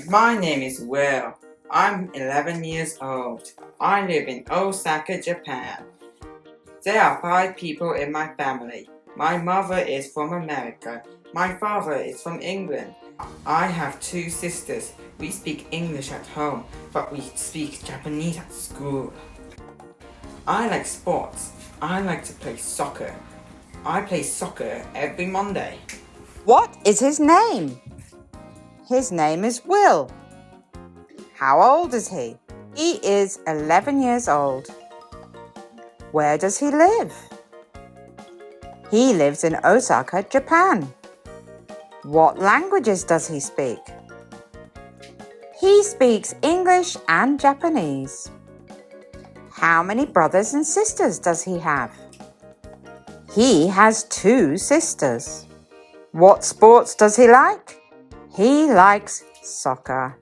My name is Will. I'm 11 years old. I live in Osaka, Japan. There are 5 people in my family. My mother is from America. My father is from England. I have 2 sisters. We speak English at home, but we speak Japanese at school. I like sports. I like to play soccer. I play soccer every Monday. What is his name? His name is Will. How old is he? He is 11 years old. Where does he live? He lives in Osaka, Japan. What languages does he speak? He speaks English and Japanese. How many brothers and sisters does he have? He has 2 sisters. What sports does he like? He likes soccer.